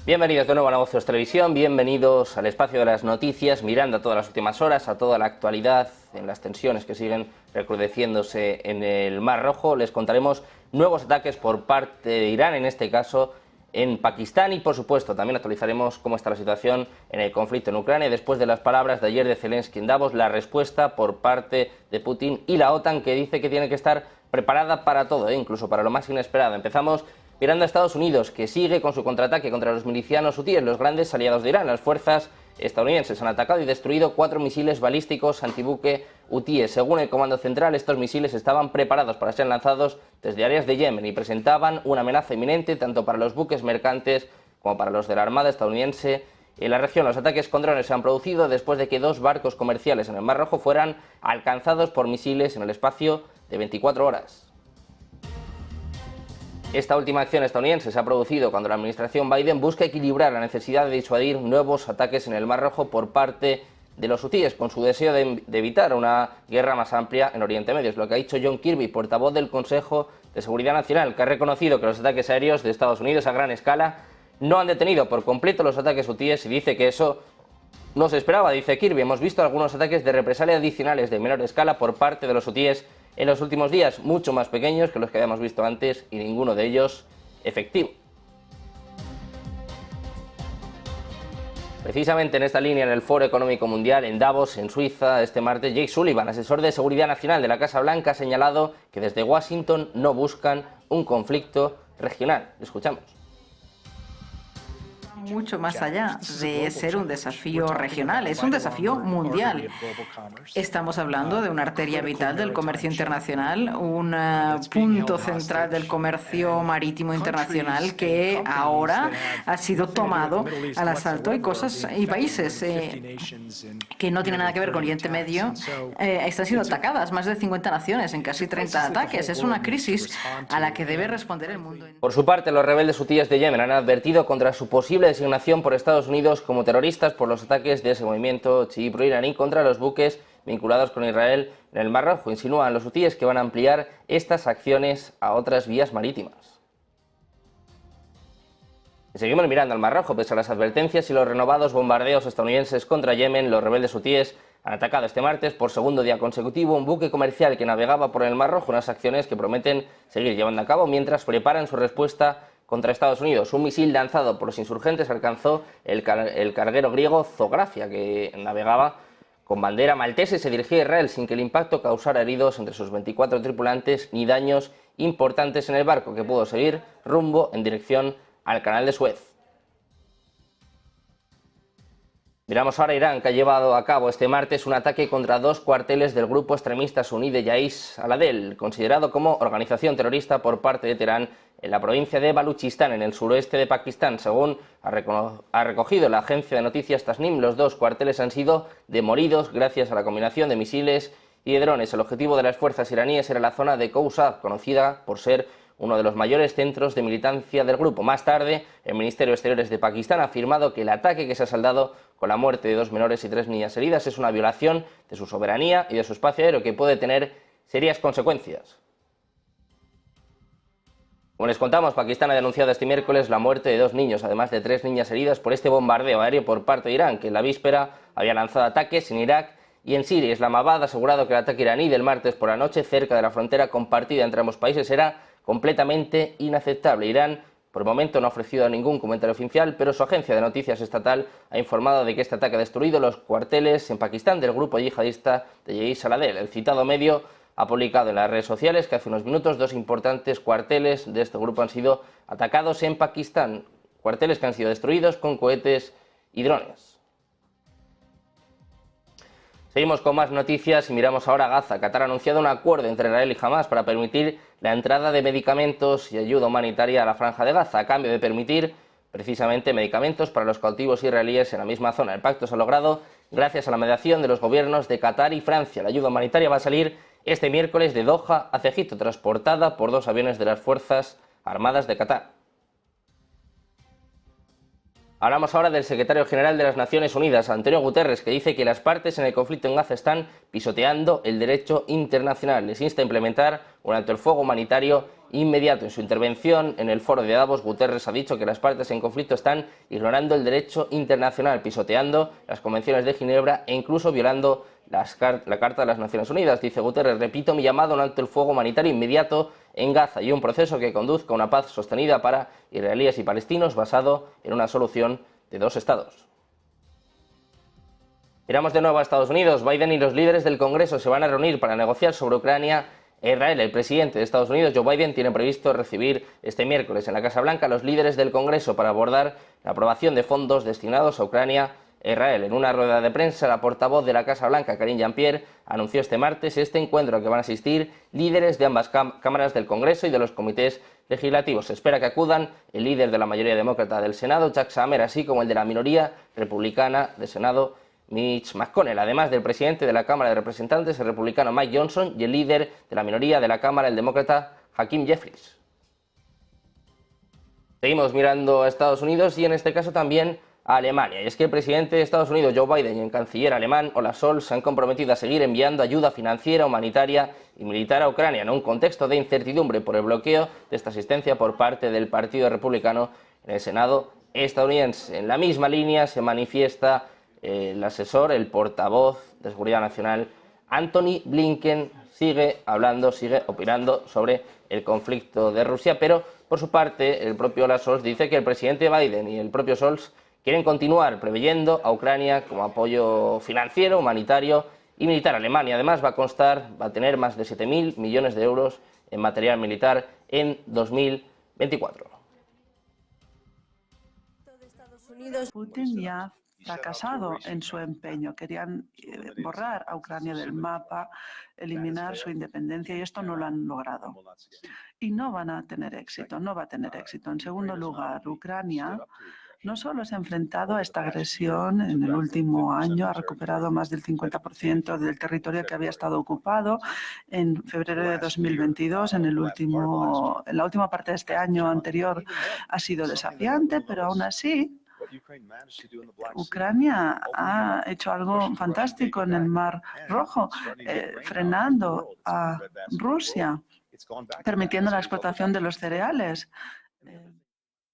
Bienvenidos de nuevo a Negocios Televisión, bienvenidos al espacio de las noticias, mirando a todas las últimas horas, a toda la actualidad, en las tensiones que siguen recrudeciéndose en el Mar Rojo. Les contaremos nuevos ataques por parte de Irán, en este caso en Pakistán, y por supuesto también actualizaremos cómo está la situación en el conflicto en Ucrania después de las palabras de ayer de Zelensky en Davos, la respuesta por parte de Putin y la OTAN, que dice que tiene que estar preparada para todo, incluso para lo más inesperado. Empezamos mirando a Estados Unidos, que sigue con su contraataque contra los milicianos hutíes, los grandes aliados de Irán. Las fuerzas estadounidenses han atacado y destruido 4 misiles balísticos antibuque hutíes. Según el Comando Central, estos misiles estaban preparados para ser lanzados desde áreas de Yemen y presentaban una amenaza inminente tanto para los buques mercantes como para los de la Armada estadounidense en la región. Los ataques con drones se han producido después de que 2 barcos comerciales en el Mar Rojo fueran alcanzados por misiles en el espacio de 24 horas. Esta última acción estadounidense se ha producido cuando la administración Biden busca equilibrar la necesidad de disuadir nuevos ataques en el Mar Rojo por parte de los hutíes, con su deseo de evitar una guerra más amplia en Oriente Medio. Es lo que ha dicho John Kirby, portavoz del Consejo de Seguridad Nacional, que ha reconocido que los ataques aéreos de Estados Unidos a gran escala no han detenido por completo los ataques hutíes y dice que eso no se esperaba. Dice Kirby: hemos visto algunos ataques de represalia adicionales de menor escala por parte de los hutíes en los últimos días, mucho más pequeños que los que habíamos visto antes y ninguno de ellos efectivo. Precisamente en esta línea, en el Foro Económico Mundial en Davos, en Suiza, este martes, Jake Sullivan, asesor de Seguridad Nacional de la Casa Blanca, ha señalado que desde Washington no buscan un conflicto regional. Escuchamos. Mucho más allá de ser un desafío regional, es un desafío mundial. Estamos hablando de una arteria vital del comercio internacional, un punto central del comercio marítimo internacional que ahora ha sido tomado al asalto. Hay cosas y países que no tienen nada que ver con Oriente Medio están siendo atacadas, más de 50 naciones en casi 30 ataques. Es una crisis a la que debe responder el mundo. Por su parte, los rebeldes hutíes de Yemen han advertido contra su posible designación por Estados Unidos como terroristas por los ataques de ese movimiento chií pro-iraní contra los buques vinculados con Israel en el Mar Rojo. Insinúan los hutíes que van a ampliar estas acciones a otras vías marítimas. Seguimos mirando al Mar Rojo. Pese a las advertencias y los renovados bombardeos estadounidenses contra Yemen, los rebeldes hutíes han atacado este martes por segundo día consecutivo un buque comercial que navegaba por el Mar Rojo, unas acciones que prometen seguir llevando a cabo mientras preparan su respuesta contra Estados Unidos. Un misil lanzado por los insurgentes alcanzó el carguero griego Zografia, que navegaba con bandera maltesa y se dirigía a Israel sin que el impacto causara heridos entre sus 24 tripulantes ni daños importantes en el barco, que pudo seguir rumbo en dirección al canal de Suez. Miramos ahora a Irán, que ha llevado a cabo este martes un ataque contra 2 cuarteles del grupo extremista suní de Jaish al-Adel, considerado como organización terrorista por parte de Teherán en la provincia de Baluchistán, en el suroeste de Pakistán. Según ha recogido la agencia de noticias Tasnim, los 2 cuarteles han sido demolidos gracias a la combinación de misiles y de drones. El objetivo de las fuerzas iraníes era la zona de Khouzab, conocida por ser uno de los mayores centros de militancia del grupo. Más tarde, el Ministerio de Exteriores de Pakistán ha afirmado que el ataque, que se ha saldado con la muerte de 2 menores y 3 niñas heridas, es una violación de su soberanía y de su espacio aéreo que puede tener serias consecuencias. Como les contamos, Pakistán ha denunciado este miércoles la muerte de 2 niños, además de 3 niñas heridas por este bombardeo aéreo por parte de Irán, que en la víspera había lanzado ataques en Irak y en Siria. Islamabad ha asegurado que el ataque iraní del martes por la noche cerca de la frontera compartida entre ambos países era completamente inaceptable. Irán, por el momento, no ha ofrecido ningún comentario oficial, pero su agencia de noticias estatal ha informado de que este ataque ha destruido los cuarteles en Pakistán del grupo yihadista de Jaish al-Adel. El citado medio ha publicado en las redes sociales que hace unos minutos 2 importantes cuarteles de este grupo han sido atacados en Pakistán, cuarteles que han sido destruidos con cohetes y drones. Seguimos con más noticias y miramos ahora a Gaza. Qatar ha anunciado un acuerdo entre Israel y Hamás para permitir la entrada de medicamentos y ayuda humanitaria a la franja de Gaza, a cambio de permitir precisamente medicamentos para los cautivos israelíes en la misma zona. El pacto se ha logrado gracias a la mediación de los gobiernos de Qatar y Francia. La ayuda humanitaria va a salir este miércoles de Doha hacia Egipto, transportada por 2 aviones de las Fuerzas Armadas de Qatar. Hablamos ahora del secretario general de las Naciones Unidas, Antonio Guterres, que dice que las partes en el conflicto en Gaza están pisoteando el derecho internacional. Les insta a implementar un alto el fuego humanitario inmediato. En su intervención en el foro de Davos, Guterres ha dicho que las partes en conflicto están ignorando el derecho internacional, pisoteando las convenciones de Ginebra e incluso violando la Carta de las Naciones Unidas. Dice Guterres: repito mi llamado a un alto el fuego humanitario inmediato en Gaza y un proceso que conduzca a una paz sostenida para israelíes y palestinos basado en una solución de dos estados. Miramos de nuevo a Estados Unidos. Biden y los líderes del Congreso se van a reunir para negociar sobre Ucrania e Israel. El presidente de Estados Unidos, Joe Biden, tiene previsto recibir este miércoles en la Casa Blanca a los líderes del Congreso para abordar la aprobación de fondos destinados a Ucrania e Israel. En una rueda de prensa, la portavoz de la Casa Blanca, Karine Jean-Pierre, anunció este martes este encuentro al que van a asistir líderes de ambas cámaras del Congreso y de los comités legislativos. Se espera que acudan el líder de la mayoría demócrata del Senado, Chuck Schumer, así como el de la minoría republicana del Senado, Mitch McConnell, además del presidente de la Cámara de Representantes, el republicano Mike Johnson, y el líder de la minoría de la Cámara, el demócrata Hakeem Jeffries. Seguimos mirando a Estados Unidos y en este caso también a Alemania. Y es que el presidente de Estados Unidos, Joe Biden, y el canciller alemán, Olaf Scholz, se han comprometido a seguir enviando ayuda financiera, humanitaria y militar a Ucrania en un contexto de incertidumbre por el bloqueo de esta asistencia por parte del Partido Republicano en el Senado estadounidense. En la misma línea se manifiesta el asesor, el portavoz de Seguridad Nacional, Antony Blinken. Sigue hablando, sigue opinando sobre el conflicto de Rusia, pero por su parte el propio Olaf Scholz dice que el presidente Biden y el propio Scholz quieren continuar proveyendo a Ucrania como apoyo financiero, humanitario y militar. Alemania además va a tener más de 7.000 millones de euros en material militar en 2024. Putin ya ha fracasado en su empeño. Querían borrar a Ucrania del mapa, eliminar su independencia, y esto no lo han logrado. Y no van a tener éxito, no va a tener éxito. En segundo lugar, Ucrania no solo se ha enfrentado a esta agresión en el último año, ha recuperado más del 50% del territorio que había estado ocupado en febrero de 2022. En la última parte de este año anterior ha sido desafiante, pero aún así Ucrania ha hecho algo fantástico en el Mar Rojo, frenando a Rusia, permitiendo la exportación de los cereales.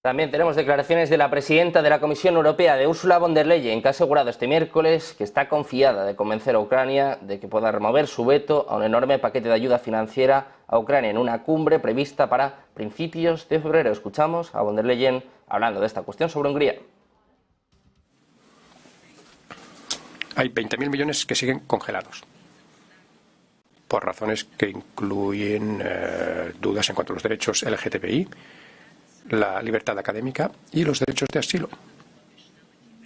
También tenemos declaraciones de la presidenta de la Comisión Europea, de Ursula von der Leyen, que ha asegurado este miércoles que está confiada de convencer a Ucrania de que pueda remover su veto a un enorme paquete de ayuda financiera a Ucrania en una cumbre prevista para principios de febrero. Escuchamos a von der Leyen hablando de esta cuestión sobre Hungría. Hay 20.000 millones que siguen congelados por razones que incluyen dudas en cuanto a los derechos LGTBI, la libertad académica y los derechos de asilo.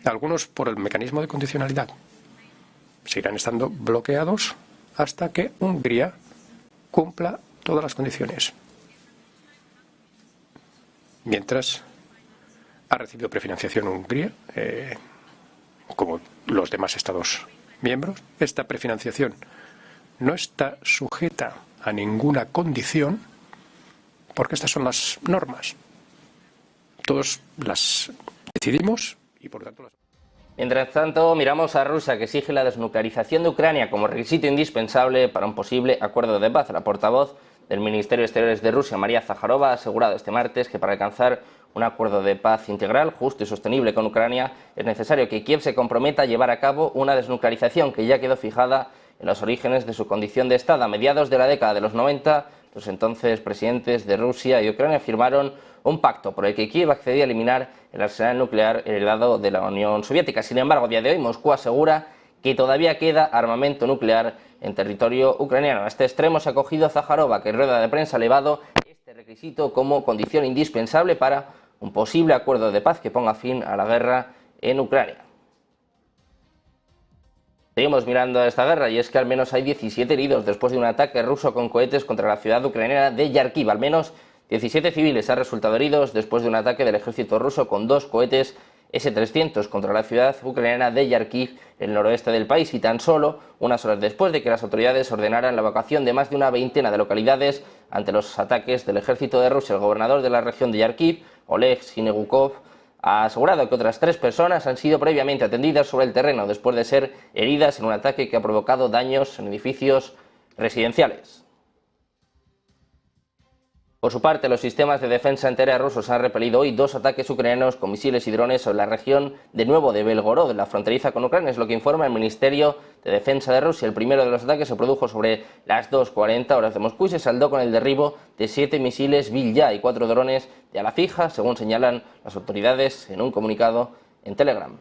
Algunos por el mecanismo de condicionalidad. Seguirán estando bloqueados hasta que Hungría cumpla todas las condiciones. Mientras ha recibido prefinanciación Hungría, como los demás Estados miembros, esta prefinanciación no está sujeta a ninguna condición porque estas son las normas. Todos las decidimos y por lo tanto las... Mientras tanto, miramos a Rusia, que exige la desnuclearización de Ucrania como requisito indispensable para un posible acuerdo de paz. La portavoz del Ministerio de Exteriores de Rusia, María Zaharova, ha asegurado este martes que para alcanzar un acuerdo de paz integral, justo y sostenible con Ucrania, es necesario que Kiev se comprometa a llevar a cabo una desnuclearización que ya quedó fijada en los orígenes de su condición de Estado. A mediados de la década de los 90, los entonces presidentes de Rusia y Ucrania firmaron un pacto por el que Kiev accedía a eliminar el arsenal nuclear heredado de la Unión Soviética. Sin embargo, a día de hoy Moscú asegura que todavía queda armamento nuclear en territorio ucraniano. A este extremo se ha acogido Zaharova, que en rueda de prensa ha elevado este requisito como condición indispensable para un posible acuerdo de paz que ponga fin a la guerra en Ucrania. Seguimos mirando a esta guerra y es que al menos hay 17 heridos después de un ataque ruso con cohetes contra la ciudad ucraniana de Kharkiv. Al menos 17 civiles han resultado heridos después de un ataque del ejército ruso con 2 cohetes S-300 contra la ciudad ucraniana de Kharkiv, en el noroeste del país, y tan solo unas horas después de que las autoridades ordenaran la evacuación de más de una veintena de localidades ante los ataques del ejército de Rusia. El gobernador de la región de Kharkiv, Oleg Sinegukov, ha asegurado que otras 3 personas han sido previamente atendidas sobre el terreno después de ser heridas en un ataque que ha provocado daños en edificios residenciales. Por su parte, los sistemas de defensa antiaérea rusos han repelido hoy 2 ataques ucranianos con misiles y drones sobre la región de nuevo de Belgorod, la fronteriza con Ucrania, es lo que informa el Ministerio de Defensa de Rusia. El primero de los ataques se produjo sobre las 2:40 horas de Moscú y se saldó con el derribo de 7 misiles Vilya y 4 drones de ala fija, según señalan las autoridades en un comunicado en Telegram.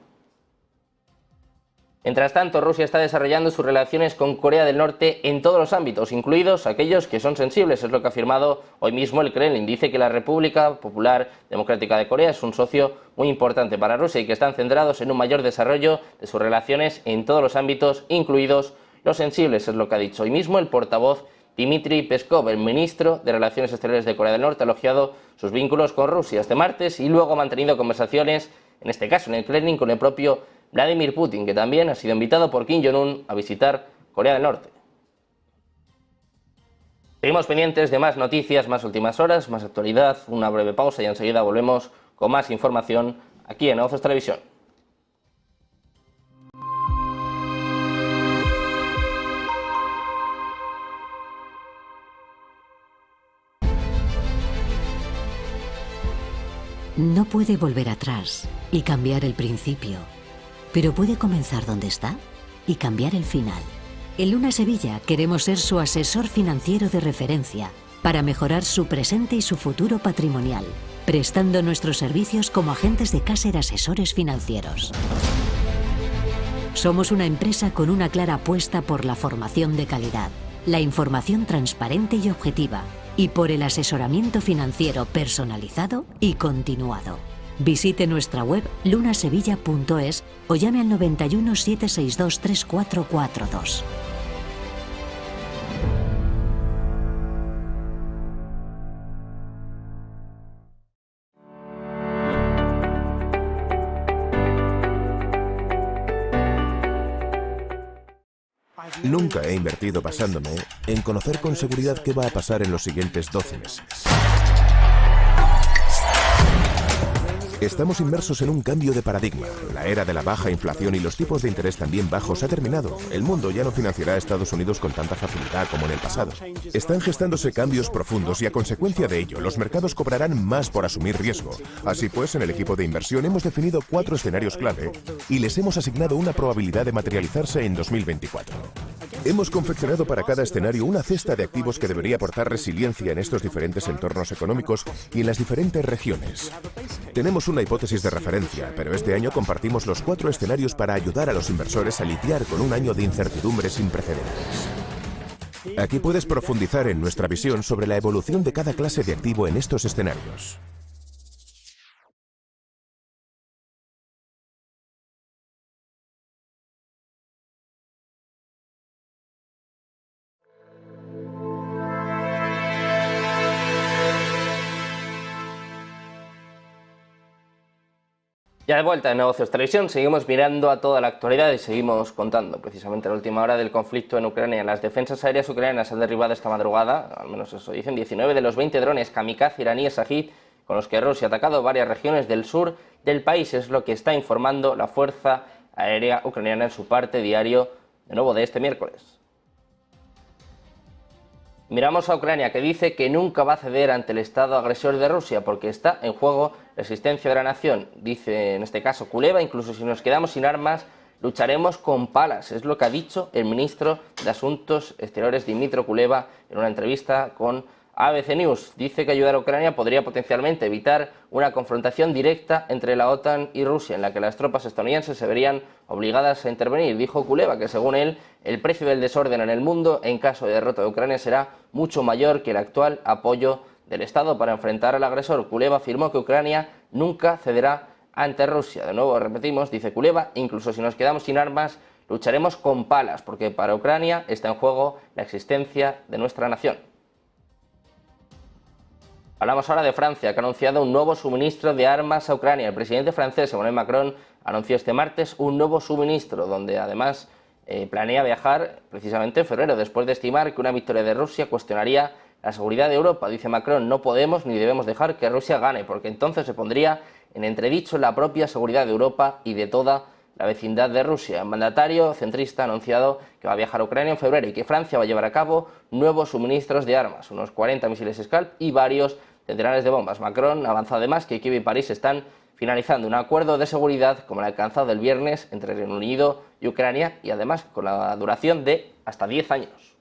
Mientras tanto, Rusia está desarrollando sus relaciones con Corea del Norte en todos los ámbitos, incluidos aquellos que son sensibles, es lo que ha afirmado hoy mismo el Kremlin. Dice que la República Popular Democrática de Corea es un socio muy importante para Rusia y que están centrados en un mayor desarrollo de sus relaciones en todos los ámbitos, incluidos los sensibles, es lo que ha dicho hoy mismo el portavoz Dmitry Peskov. El ministro de Relaciones Exteriores de Corea del Norte ha elogiado sus vínculos con Rusia este martes y luego ha mantenido conversaciones, en este caso en el Kremlin, con el propio Vladimir Putin, que también ha sido invitado por Kim Jong-un a visitar Corea del Norte. Seguimos pendientes de más noticias, más últimas horas, más actualidad, una breve pausa y enseguida volvemos con más información aquí en Negocios Televisión. No puede volver atrás y cambiar el principio, pero puede comenzar donde está y cambiar el final. En Luna Sevilla queremos ser su asesor financiero de referencia para mejorar su presente y su futuro patrimonial, prestando nuestros servicios como agentes de Caser Asesores Financieros. Somos una empresa con una clara apuesta por la formación de calidad, la información transparente y objetiva, y por el asesoramiento financiero personalizado y continuado. Visite nuestra web lunasevilla.es o llame al 91 762 3442. Nunca he invertido basándome en conocer con seguridad qué va a pasar en los siguientes 12 meses. Estamos inmersos en un cambio de paradigma. La era de la baja inflación y los tipos de interés también bajos ha terminado. El mundo ya no financiará a Estados Unidos con tanta facilidad como en el pasado. Están gestándose cambios profundos y a consecuencia de ello, los mercados cobrarán más por asumir riesgo. Así pues, en el equipo de inversión hemos definido 4 escenarios clave y les hemos asignado una probabilidad de materializarse en 2024. Hemos confeccionado para cada escenario una cesta de activos que debería aportar resiliencia en estos diferentes entornos económicos y en las diferentes regiones. Tenemos una hipótesis de referencia, pero este año compartimos los 4 escenarios para ayudar a los inversores a lidiar con un año de incertidumbre sin precedentes. Aquí puedes profundizar en nuestra visión sobre la evolución de cada clase de activo en estos escenarios. Ya de vuelta en Negocios Televisión, seguimos mirando a toda la actualidad y seguimos contando precisamente la última hora del conflicto en Ucrania. Las defensas aéreas ucranianas han derribado esta madrugada, al menos eso dicen, 19 de los 20 drones kamikaze iraníes Shahid con los que Rusia ha atacado varias regiones del sur del país. Es lo que está informando la Fuerza Aérea Ucraniana en su parte diario, de nuevo de este miércoles. Miramos a Ucrania, que dice que nunca va a ceder ante el Estado agresor de Rusia porque está en juego la existencia de la nación. Dice en este caso Kuleva, incluso si nos quedamos sin armas, lucharemos con palas. Es lo que ha dicho el ministro de Asuntos Exteriores, Dmytro Kuleva, en una entrevista con ABC News. Dice que ayudar a Ucrania podría potencialmente evitar una confrontación directa entre la OTAN y Rusia, en la que las tropas estadounidenses se verían obligadas a intervenir. Dijo Kuleva que, según él, el precio del desorden en el mundo en caso de derrota de Ucrania será mucho mayor que el actual apoyo del Estado para enfrentar al agresor. Kuleva afirmó que Ucrania nunca cederá ante Rusia. De nuevo, repetimos, dice Kuleva, incluso si nos quedamos sin armas, lucharemos con palas, porque para Ucrania está en juego la existencia de nuestra nación. Hablamos ahora de Francia, que ha anunciado un nuevo suministro de armas a Ucrania. El presidente francés, Emmanuel Macron, anunció este martes un nuevo suministro, donde además planea viajar precisamente en febrero, después de estimar que una victoria de Rusia cuestionaría la seguridad de Europa. Dice Macron, no podemos ni debemos dejar que Rusia gane, porque entonces se pondría en entredicho la propia seguridad de Europa y de toda la vecindad de Rusia. El mandatario centrista ha anunciado que va a viajar a Ucrania en febrero y que Francia va a llevar a cabo nuevos suministros de armas, unos 40 misiles Scalp y varios centenares de bombas. Macron ha avanzado además que Kiev y París están finalizando un acuerdo de seguridad como el alcanzado el viernes entre Reino Unido y Ucrania y además con la duración de hasta 10 años.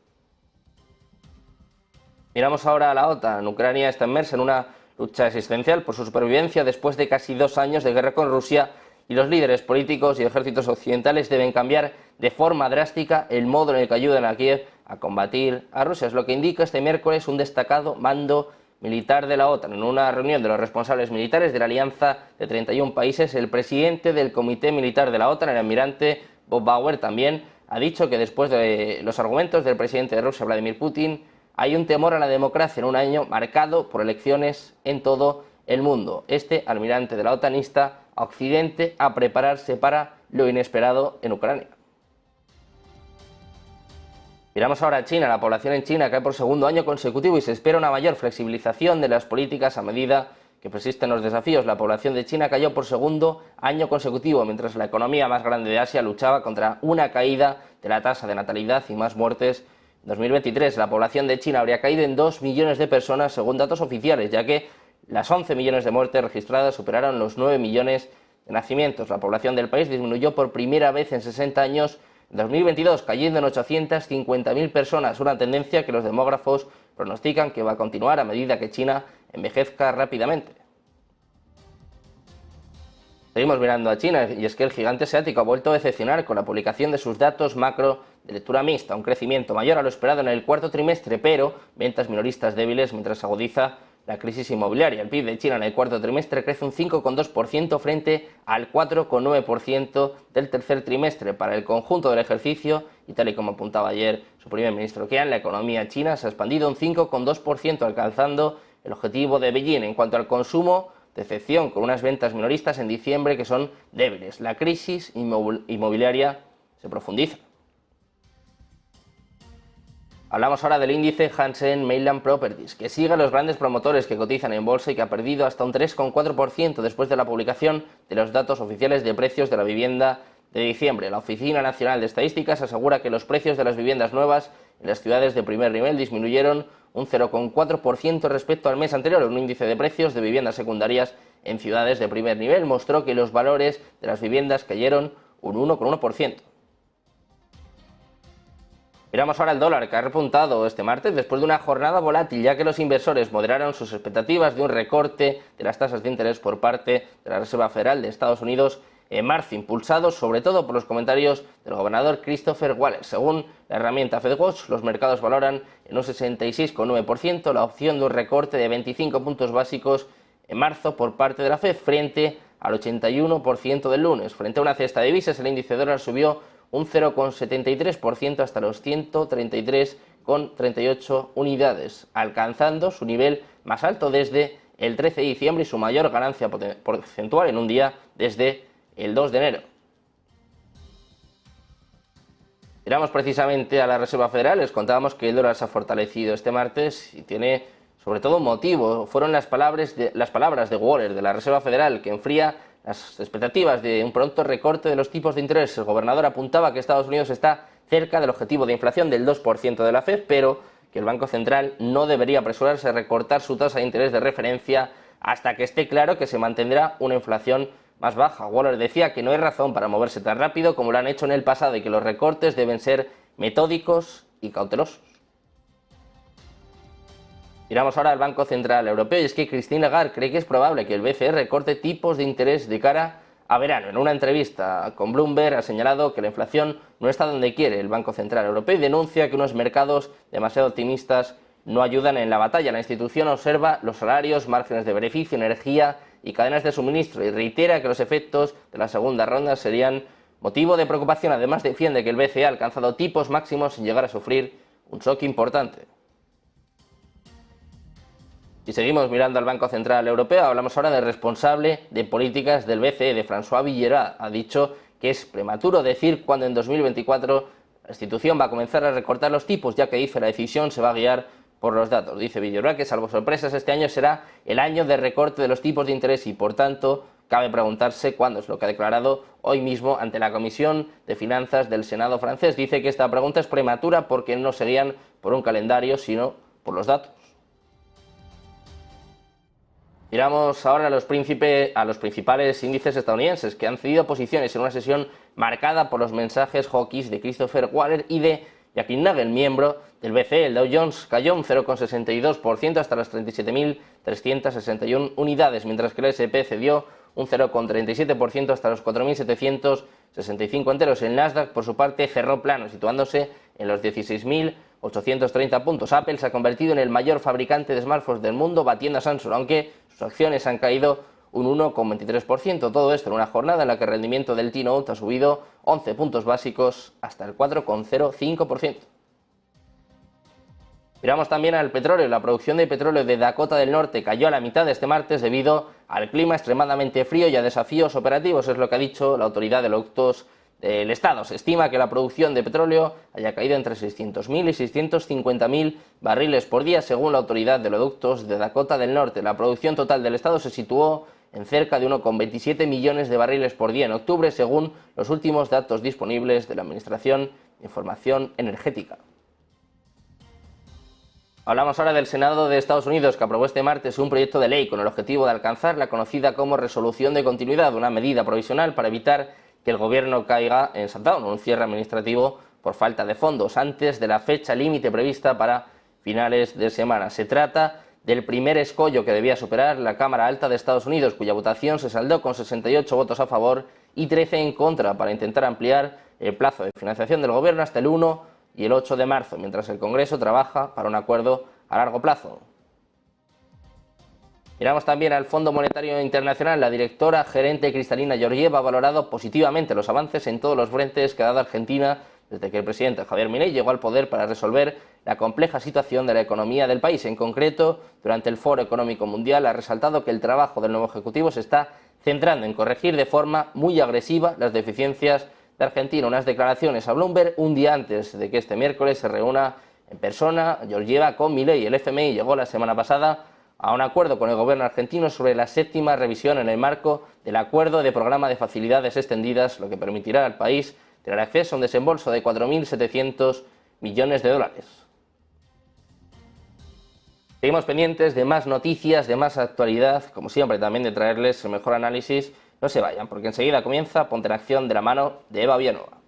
Miramos ahora a la OTAN. Ucrania está inmersa en una lucha existencial por su supervivencia después de casi 2 años de guerra con Rusia y los líderes políticos y ejércitos occidentales deben cambiar de forma drástica el modo en el que ayudan a Kiev a combatir a Rusia. Es lo que indica este miércoles un destacado mando militar de la OTAN. En una reunión de los responsables militares de la alianza de 31 países, el presidente del Comité Militar de la OTAN, el almirante Bob Bauer, también ha dicho que después de los argumentos del presidente de Rusia, Vladimir Putin, hay un temor a la democracia en un año marcado por elecciones en todo el mundo. Este almirante de la OTAN insta a Occidente a prepararse para lo inesperado en Ucrania. Miramos ahora a China. La población en China cae por segundo año consecutivo y se espera una mayor flexibilización de las políticas a medida que persisten los desafíos. La población de China cayó por segundo año consecutivo, mientras la economía más grande de Asia luchaba contra una caída de la tasa de natalidad y más muertes. En 2023 la población de China habría caído en 2 millones de personas según datos oficiales, ya que las 11 millones de muertes registradas superaron los 9 millones de nacimientos. La población del país disminuyó por primera vez en 60 años en 2022, cayendo en 850.000 personas, una tendencia que los demógrafos pronostican que va a continuar a medida que China envejezca rápidamente. Seguimos mirando a China y es que el gigante asiático ha vuelto a decepcionar con la publicación de sus datos macro de lectura mixta, un crecimiento mayor a lo esperado en el cuarto trimestre, pero ventas minoristas débiles mientras se agudiza la crisis inmobiliaria. El PIB de China en el cuarto trimestre crece un 5,2% frente al 4,9% del tercer trimestre. Para el conjunto del ejercicio, y tal y como apuntaba ayer su primer ministro Qian, la economía china se ha expandido un 5,2%, alcanzando el objetivo de Beijing. En cuanto al consumo, decepción con unas ventas minoristas en diciembre que son débiles. La crisis inmobiliaria se profundiza. Hablamos ahora del índice Hang Mainland Properties, que sigue a los grandes promotores que cotizan en bolsa y que ha perdido hasta un 3,4% después de la publicación de los datos oficiales de precios de la vivienda de diciembre. La Oficina Nacional de Estadísticas asegura que los precios de las viviendas nuevas en las ciudades de primer nivel disminuyeron un 0,4% respecto al mes anterior. Un índice de precios de viviendas secundarias en ciudades de primer nivel mostró que los valores de las viviendas cayeron un 1,1%. Miramos ahora el dólar, que ha repuntado este martes después de una jornada volátil, ya que los inversores moderaron sus expectativas de un recorte de las tasas de interés por parte de la Reserva Federal de Estados Unidos en marzo, impulsados sobre todo por los comentarios del gobernador Christopher Waller. Según la herramienta FedWatch, los mercados valoran en un 66,9% la opción de un recorte de 25 puntos básicos en marzo por parte de la Fed frente al 81% del lunes. Frente a una cesta de divisas, el índice dólar subió un 0,73% hasta los 133,38 unidades, alcanzando su nivel más alto desde el 13 de diciembre y su mayor ganancia porcentual en un día desde el 2 de enero. Miramos precisamente a la Reserva Federal. Les contábamos que el dólar se ha fortalecido este martes y tiene sobre todo un motivo. Fueron las palabras de Waller, de la Reserva Federal, que enfría las expectativas de un pronto recorte de los tipos de interés. El gobernador apuntaba que Estados Unidos está cerca del objetivo de inflación del 2% de la Fed, pero que el Banco Central no debería apresurarse a recortar su tasa de interés de referencia hasta que esté claro que se mantendrá una inflación más baja. Waller decía que no hay razón para moverse tan rápido como lo han hecho en el pasado y que los recortes deben ser metódicos y cautelosos. Miramos ahora al Banco Central Europeo y es que Christine Lagarde cree que es probable que el BCE recorte tipos de interés de cara a verano. En una entrevista con Bloomberg ha señalado que la inflación no está donde quiere el Banco Central Europeo y denuncia que unos mercados demasiado optimistas no ayudan en la batalla. La institución observa los salarios, márgenes de beneficio, energía y cadenas de suministro y reitera que los efectos de la segunda ronda serían motivo de preocupación. Además, defiende que el BCE ha alcanzado tipos máximos sin llegar a sufrir un shock importante. Y seguimos mirando al Banco Central Europeo. Hablamos ahora del responsable de políticas del BCE, de François Villeroy. Ha dicho que es prematuro decir cuándo en 2024 la institución va a comenzar a recortar los tipos, ya que dice la decisión se va a guiar por los datos. Dice Villeroy que, salvo sorpresas, este año será el año de recorte de los tipos de interés y, por tanto, cabe preguntarse cuándo, es lo que ha declarado hoy mismo ante la Comisión de Finanzas del Senado francés. Dice que esta pregunta es prematura porque no se guían por un calendario, sino por los datos. Miramos ahora a los principales índices estadounidenses, que han cedido posiciones en una sesión marcada por los mensajes hawkish de Christopher Waller y de Joaquin Nagel, miembro del BCE. El Dow Jones cayó un 0,62% hasta las 37.361 unidades, mientras que el S&P cedió un 0,37% hasta los 4.765 enteros. El Nasdaq, por su parte, cerró plano, situándose en los 16.830 puntos. Apple se ha convertido en el mayor fabricante de smartphones del mundo, batiendo a Samsung, aunque sus acciones han caído un 1,23%. Todo esto en una jornada en la que el rendimiento del T-Note ha subido 11 puntos básicos hasta el 4,05%. Miramos también al petróleo. La producción de petróleo de Dakota del Norte cayó a la mitad de este martes debido al clima extremadamente frío y a desafíos operativos, es lo que ha dicho la autoridad de oleoductos del Estado. Se estima que la producción de petróleo haya caído entre 600.000 y 650.000 barriles por día, según la autoridad de oleoductos de Dakota del Norte. La producción total del Estado se situó en cerca de 1,27 millones de barriles por día en octubre, según los últimos datos disponibles de la Administración de Información Energética. Hablamos ahora del Senado de Estados Unidos, que aprobó este martes un proyecto de ley con el objetivo de alcanzar la conocida como resolución de continuidad, una medida provisional para evitar que el gobierno caiga en Shutdown, un cierre administrativo por falta de fondos, antes de la fecha límite prevista para finales de semana. Se trata del primer escollo que debía superar la Cámara Alta de Estados Unidos, cuya votación se saldó con 68 votos a favor y 13 en contra, para intentar ampliar el plazo de financiación del gobierno hasta el 1 y el 8 de marzo, mientras el Congreso trabaja para un acuerdo a largo plazo. Miramos también al Fondo Monetario Internacional. La directora gerente Kristalina Georgieva ha valorado positivamente los avances en todos los frentes que ha dado Argentina desde que el presidente Javier Milei llegó al poder para resolver la compleja situación de la economía del país. En concreto, durante el Foro Económico Mundial ha resaltado que el trabajo del nuevo Ejecutivo se está centrando en corregir de forma muy agresiva las deficiencias de Argentina. Unas declaraciones a Bloomberg un día antes de que este miércoles se reúna en persona Georgieva con Milei. El FMI llegó la semana pasada a un acuerdo con el gobierno argentino sobre la séptima revisión en el marco del acuerdo de programa de facilidades extendidas, lo que permitirá al país tener acceso a un desembolso de 4.700 millones de dólares. Seguimos pendientes de más noticias, de más actualidad, como siempre también de traerles el mejor análisis. No se vayan, porque enseguida comienza Ponte en Acción de la mano de Eva Villanueva.